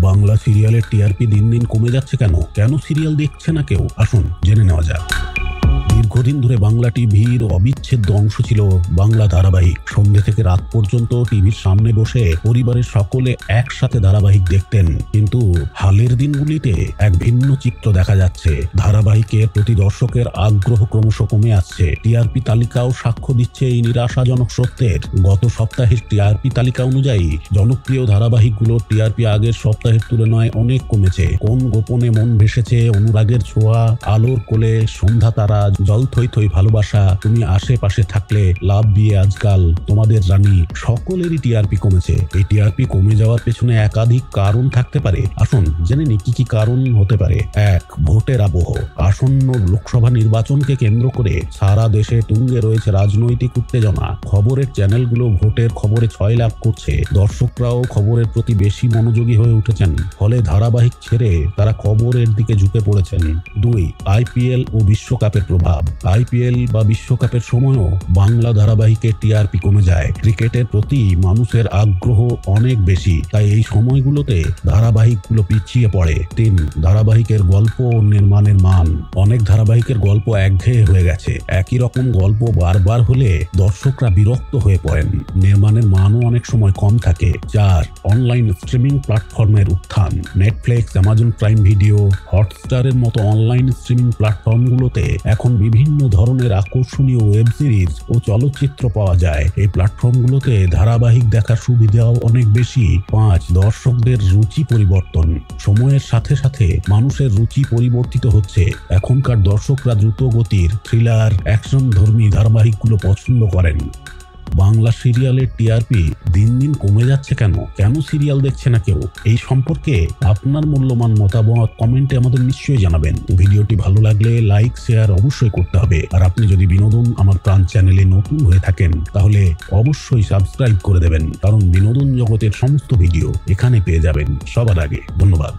বাংলা সিরিয়ালের টিআরপি দিন দিন কমে যাচ্ছে কেন? কেন সিরিয়াল দেখছে না কেউ? আসুন জেনে নেওয়া যাক। দীর্ঘদিন ধরে বাংলা টিভির অবিচ্ছেদ্য অংশ ছিল বাংলা ধারাবাহিক। সন্ধ্যে থেকে রাত পর্যন্ত টিভির সামনে বসে পরিবারের সকলে একসাথে ধারাবাহিক দেখতেন। কিন্তু হালের দিনগুলিতে এক ভিন্ন চিত্র দেখা যাচ্ছে। ধারাবাহিকের প্রতি দর্শকের আগ্রহ ক্রমশ কমে আসছে। টিআরপি তালিকাও সাক্ষ্য দিচ্ছে এই নিরাশাজনক সত্যের। গত সপ্তাহের টিআরপি তালিকা অনুযায়ী জনপ্রিয় ধারাবাহিকগুলোর টিআরপি আগের সপ্তাহের তুলনায় অনেক কমেছে। কোন গোপনে মন ভেসেছে, অনুরাগের ছোঁয়া, আলোর কোলে, সন্ধ্যা তারা, জল থই থই ভালোবাসা, তুমি আশেপাশে থাকলে, লাভ বিয়ে আজকাল, তোমাদের রানী, সকলেরই টিআরপি কমেছে। এই টিআরপি কমে যাওয়ার পেছনে একাধিক কারণ থাকতে পারে। আসুন জেনে নিই কি কি কারণ হতে পারে। 1. ভোটের আবহ। আসন্ন লোকসভা নির্বাচনকে কেন্দ্র করে সারা দেশে তুঙ্গে রয়েছে রাজনৈতিক উত্তেজনা। খবরের চ্যানেলগুলো ভোটের খবরে ছয়লাভ করছে। দর্শকরাও খবরের প্রতি বেশি মনোযোগী হয়ে উঠেছেন। ফলে ধারাবাহিক ছেড়ে তারা খবরের দিকে ঝুঁকে পড়েছেন। 2. আইপিএল ও বিশ্বকাপের প্রভাব। আইপিএল বা বিশ্বকাপের সময়ও বাংলা ধারাবাহিকের টিআরপি কমে যায়। ক্রিকেটের প্রতি মানুষের আগ্রহ অনেক বেশি, তাই এই সময়গুলোতে ধারাবাহিকগুলো পিছিয়ে পড়ে। 3. ধারাবাহিকের গল্প ও নির্মাণের মান। অনেক ধারাবাহিকের গল্প একঘেয়ে হয়ে গেছে। একই রকম গল্প বারবার হলে দর্শকরা বিরক্ত হয়ে পড়েন। নির্মাণের মানও অনেক সময় কম থাকে। 4. অনলাইন স্ট্রিমিং প্ল্যাটফর্মের উত্থান। নেটফ্লিক্স, অ্যামাজন প্রাইম ভিডিও, হটস্টারের মতো অনলাইন স্ট্রিমিং প্ল্যাটফর্মগুলোতে এখন বিভিন্ন ধরনের আকর্ষণীয় ওয়েব সিরিজ ও চলচ্চিত্র পাওয়া যায়। এই প্ল্যাটফর্মগুলোতে ধারাবাহিক দেখার সুবিধাও অনেক বেশি। 5. দর্শকদের রুচি পরিবর্তন। সময়ের সাথে সাথে মানুষের রুচি পরিবর্তিত হচ্ছে। এখনকার দর্শকরা দ্রুত গতির, থ্রিলার, অ্যাকশন ধর্মী ধারাবাহিকগুলো পছন্দ করেন। বাংলা সিরিয়ালের টিআরপি দিন দিন কমে যাচ্ছে কেন? কেন সিরিয়াল দেখছে না কেউ? এই সম্পর্কে আপনার মূল্যবান মতামত কমেন্টে আমাদের নিশ্চয়ই জানাবেন। ভিডিওটি ভালো লাগলে লাইক শেয়ার অবশ্যই করতে হবে। আর আপনি যদি বিনোদন আমার প্রাণ চ্যানেলে নতুন হয়ে থাকেন তাহলে অবশ্যই সাবস্ক্রাইব করে দেবেন, কারণ বিনোদন জগতের সমস্ত ভিডিও এখানে পেয়ে যাবেন সবার আগে। ধন্যবাদ।